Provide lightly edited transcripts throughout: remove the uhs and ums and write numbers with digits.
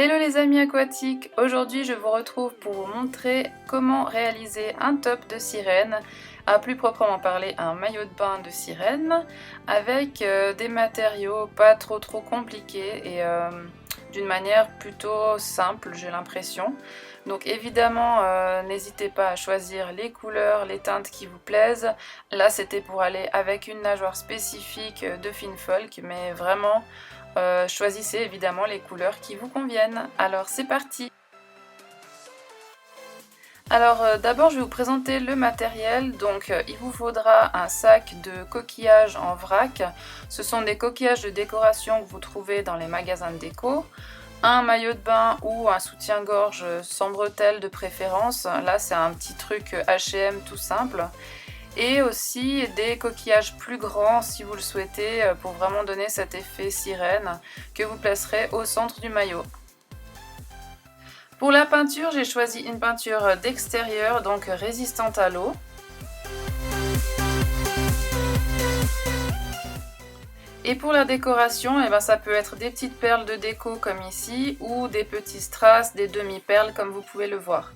Hello les amis aquatiques, aujourd'hui je vous retrouve pour vous montrer comment réaliser un top de sirène, à plus proprement parler un maillot de bain de sirène, avec des matériaux pas trop compliqués et d'une manière plutôt simple j'ai l'impression. Donc évidemment n'hésitez pas à choisir les couleurs, les teintes qui vous plaisent. Là c'était pour aller avec une nageoire spécifique de Finfolk, mais vraiment choisissez évidemment les couleurs qui vous conviennent. Alors c'est parti! Alors d'abord je vais vous présenter le matériel. Donc il vous faudra un sac de coquillages en vrac. Ce sont des coquillages de décoration que vous trouvez dans les magasins de déco. Un maillot de bain ou un soutien-gorge sans bretelles de préférence. Là c'est un petit truc H&M tout simple. Et aussi des coquillages plus grands si vous le souhaitez pour vraiment donner cet effet sirène que vous placerez au centre du maillot. Pour la peinture, j'ai choisi une peinture d'extérieur, donc résistante à l'eau. Et pour la décoration, ça peut être des petites perles de déco comme ici ou des petits strass, des demi-perles comme vous pouvez le voir.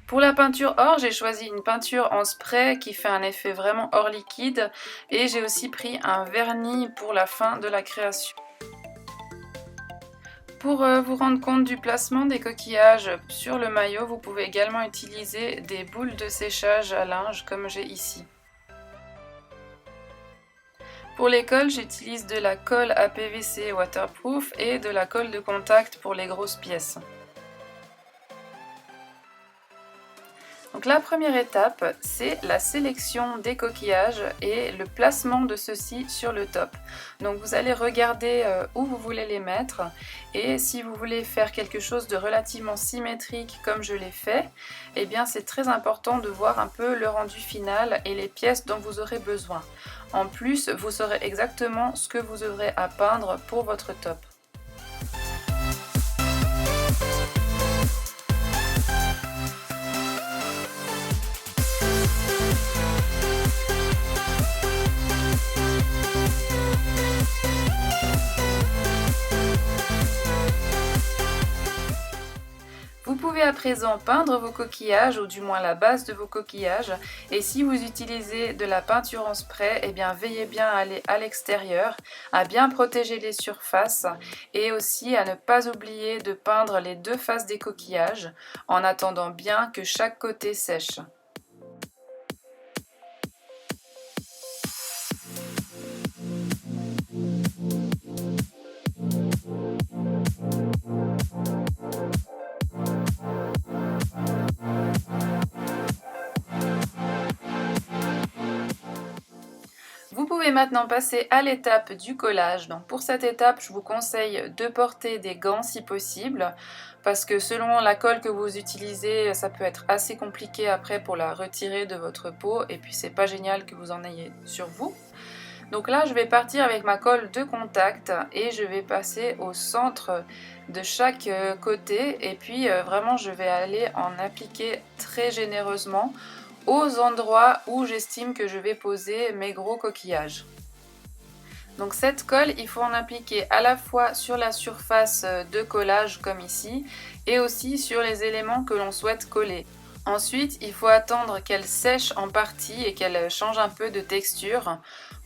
Pour la peinture or, j'ai choisi une peinture en spray qui fait un effet vraiment hors liquide et j'ai aussi pris un vernis pour la fin de la création. Pour vous rendre compte du placement des coquillages sur le maillot, vous pouvez également utiliser des boules de séchage à linge comme j'ai ici. Pour les cols, j'utilise de la colle à PVC waterproof et de la colle de contact pour les grosses pièces. Donc la première étape, c'est la sélection des coquillages et le placement de ceux-ci sur le top. Donc vous allez regarder où vous voulez les mettre et si vous voulez faire quelque chose de relativement symétrique comme je l'ai fait, eh bien c'est très important de voir un peu le rendu final et les pièces dont vous aurez besoin. En plus, vous saurez exactement ce que vous aurez à peindre pour votre top. Vous pouvez à présent peindre vos coquillages, ou du moins la base de vos coquillages, et si vous utilisez de la peinture en spray, eh bien veillez bien à aller à l'extérieur, à bien protéger les surfaces, et aussi à ne pas oublier de peindre les deux faces des coquillages, en attendant bien que chaque côté sèche. Vous pouvez maintenant passer à l'étape du collage. Donc pour cette étape, je vous conseille de porter des gants si possible, parce que selon la colle que vous utilisez, ça peut être assez compliqué après pour la retirer de votre peau, et puis c'est pas génial que vous en ayez sur vous. Donc là, je vais partir avec ma colle de contact et je vais passer au centre de chaque côté, et puis vraiment je vais aller en appliquer très généreusement aux endroits où j'estime que je vais poser mes gros coquillages. Donc cette colle, il faut en appliquer à la fois sur la surface de collage comme ici, et aussi sur les éléments que l'on souhaite coller. Ensuite, il faut attendre qu'elle sèche en partie et qu'elle change un peu de texture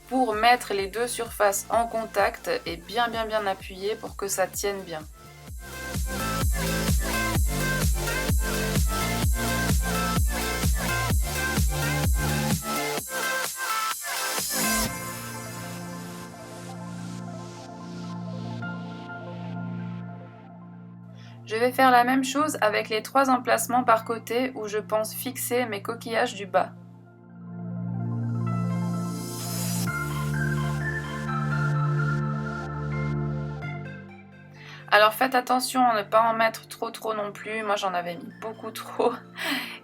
pour mettre les deux surfaces en contact et bien appuyer pour que ça tienne bien. Je vais faire la même chose avec les 3 emplacements par côté où je pense fixer mes coquillages du bas. Alors faites attention à ne pas en mettre trop non plus, moi j'en avais mis beaucoup trop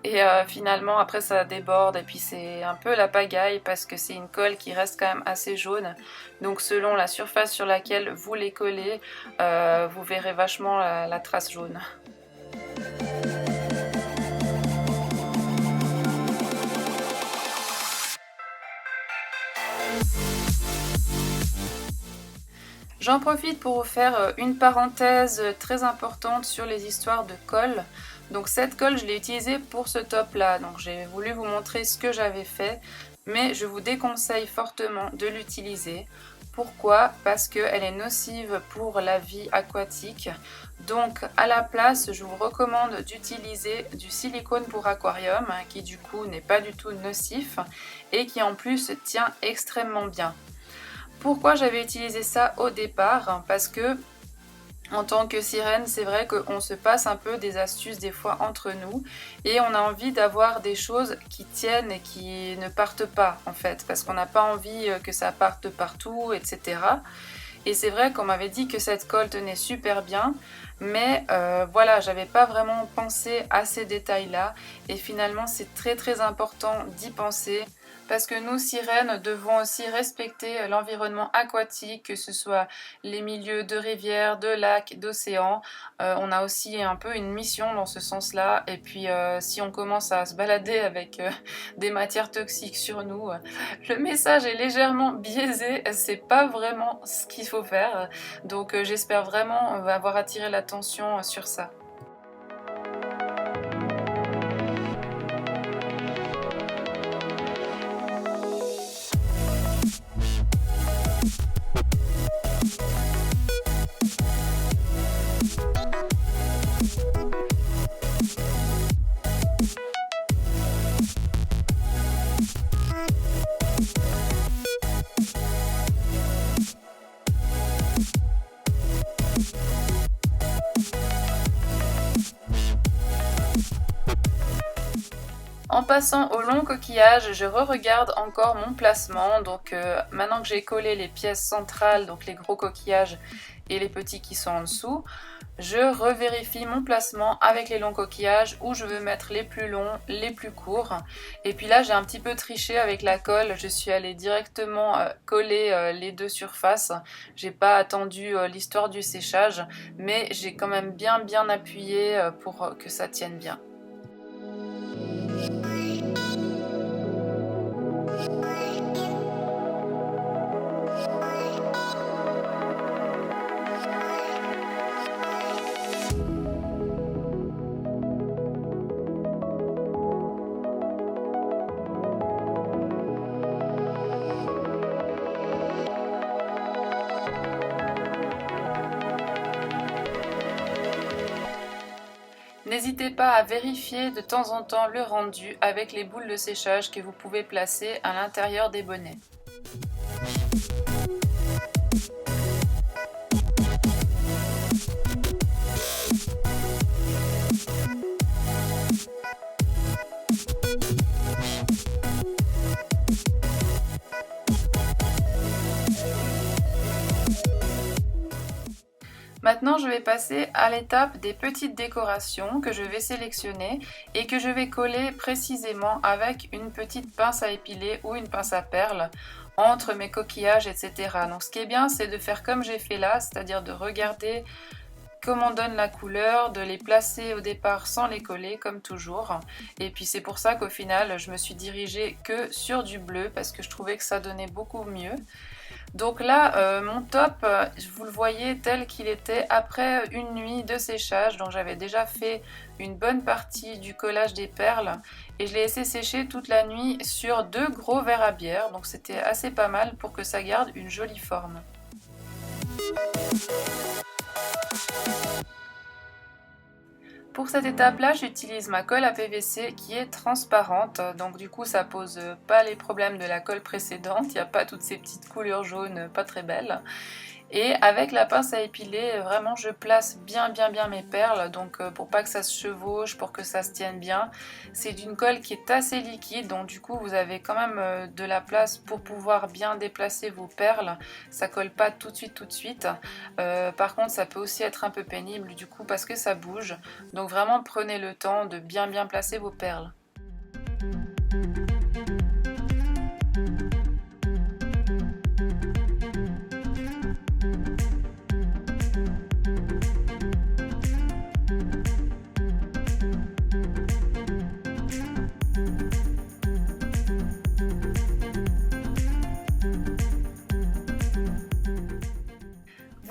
et finalement après ça déborde et puis c'est un peu la pagaille parce que c'est une colle qui reste quand même assez jaune, donc selon la surface sur laquelle vous les collez, vous verrez vachement la trace jaune. J'en profite pour vous faire une parenthèse très importante sur les histoires de colle. Donc cette colle, je l'ai utilisée pour ce top là, donc j'ai voulu vous montrer ce que j'avais fait, mais je vous déconseille fortement de l'utiliser. Pourquoi? Parce qu'elle est nocive pour la vie aquatique. Donc à la place, je vous recommande d'utiliser du silicone pour aquarium, qui du coup n'est pas du tout nocif et qui en plus tient extrêmement bien. Pourquoi j'avais utilisé ça au départ? Parce que en tant que sirène, c'est vrai qu'on se passe un peu des astuces des fois entre nous et on a envie d'avoir des choses qui tiennent et qui ne partent pas en fait, parce qu'on n'a pas envie que ça parte partout, etc. Et c'est vrai qu'on m'avait dit que cette colle tenait super bien, mais voilà, j'avais pas vraiment pensé à ces détails-là et finalement c'est très très important d'y penser. Parce que nous, sirènes, devons aussi respecter l'environnement aquatique, que ce soit les milieux de rivières, de lacs, d'océans. On a aussi un peu une mission dans ce sens-là. Et puis, si on commence à se balader avec des matières toxiques sur nous, le message est légèrement biaisé. C'est pas vraiment ce qu'il faut faire. Donc, j'espère vraiment avoir attiré l'attention sur ça. En passant au long coquillage, je re-regarde encore mon placement. Donc maintenant que j'ai collé les pièces centrales, donc les gros coquillages et les petits qui sont en dessous, je revérifie mon placement avec les longs coquillages où je veux mettre les plus longs, les plus courts. Et puis là, j'ai un petit peu triché avec la colle. Je suis allée directement coller les deux surfaces. J'ai pas attendu l'histoire du séchage, mais j'ai quand même bien appuyé pour que ça tienne bien. N'hésitez pas à vérifier de temps en temps le rendu avec les boules de séchage que vous pouvez placer à l'intérieur des bonnets. Maintenant, je vais passer à l'étape des petites décorations que je vais sélectionner et que je vais coller précisément avec une petite pince à épiler ou une pince à perles entre mes coquillages, etc. Donc ce qui est bien, c'est de faire comme j'ai fait là, c'est-à-dire de regarder comment donne la couleur, de les placer au départ sans les coller comme toujours. Et puis c'est pour ça qu'au final, je me suis dirigée que sur du bleu parce que je trouvais que ça donnait beaucoup mieux. Donc là, mon top, vous le voyez tel qu'il était après une nuit de séchage. Donc j'avais déjà fait une bonne partie du collage des perles et je l'ai laissé sécher toute la nuit sur 2 gros verres à bière. Donc c'était assez pas mal pour que ça garde une jolie forme. Pour cette étape-là, j'utilise ma colle à PVC qui est transparente, donc du coup ça pose pas les problèmes de la colle précédente, il n'y a pas toutes ces petites coulures jaunes pas très belles. Et avec la pince à épiler, vraiment je place bien mes perles, donc pour pas que ça se chevauche, pour que ça se tienne bien. C'est d'une colle qui est assez liquide, donc du coup vous avez quand même de la place pour pouvoir bien déplacer vos perles. Ça colle pas tout de suite. Par contre ça peut aussi être un peu pénible du coup parce que ça bouge. Donc vraiment prenez le temps de bien placer vos perles.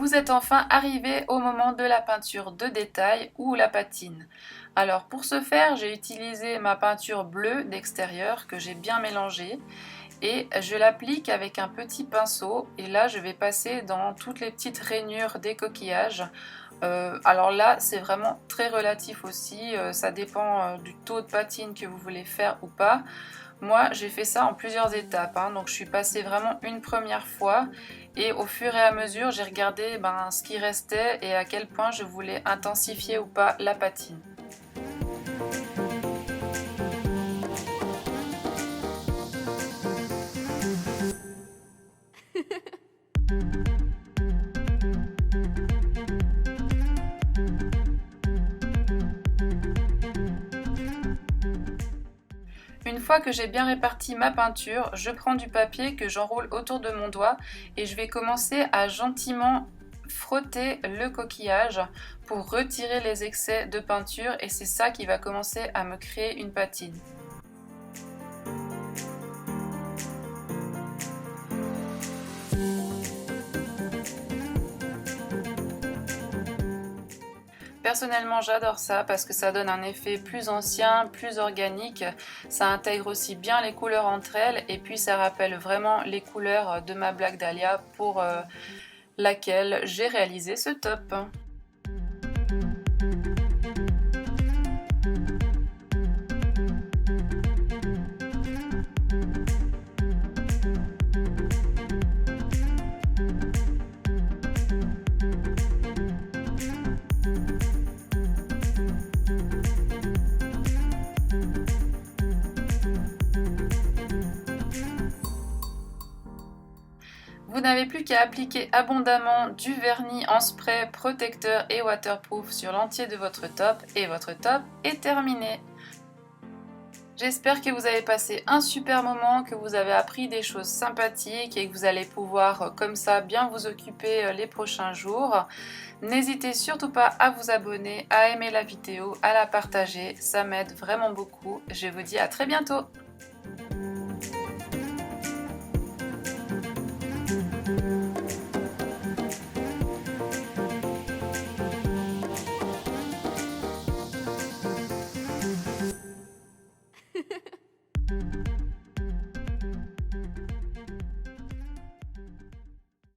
Vous êtes enfin arrivé au moment de la peinture de détail ou la patine. Alors pour ce faire, j'ai utilisé ma peinture bleue d'extérieur que j'ai bien mélangée et je l'applique avec un petit pinceau et là je vais passer dans toutes les petites rainures des coquillages. Alors là c'est vraiment très relatif aussi, ça dépend du taux de patine que vous voulez faire ou pas. Moi j'ai fait ça en plusieurs étapes, hein, donc je suis passée vraiment une première fois et au fur et à mesure j'ai regardé ce qui restait et à quel point je voulais intensifier ou pas la patine. Une fois que j'ai bien réparti ma peinture, je prends du papier que j'enroule autour de mon doigt et je vais commencer à gentiment frotter le coquillage pour retirer les excès de peinture et c'est ça qui va commencer à me créer une patine. Personnellement, j'adore ça parce que ça donne un effet plus ancien, plus organique. Ça intègre aussi bien les couleurs entre elles et puis ça rappelle vraiment les couleurs de ma Black Dahlia pour laquelle j'ai réalisé ce top. Vous n'avez plus qu'à appliquer abondamment du vernis en spray protecteur et waterproof sur l'entier de votre top et votre top est terminé. J'espère que vous avez passé un super moment, que vous avez appris des choses sympathiques et que vous allez pouvoir comme ça bien vous occuper les prochains jours. N'hésitez surtout pas à vous abonner, à aimer la vidéo, à la partager, ça m'aide vraiment beaucoup. Je vous dis à très bientôt.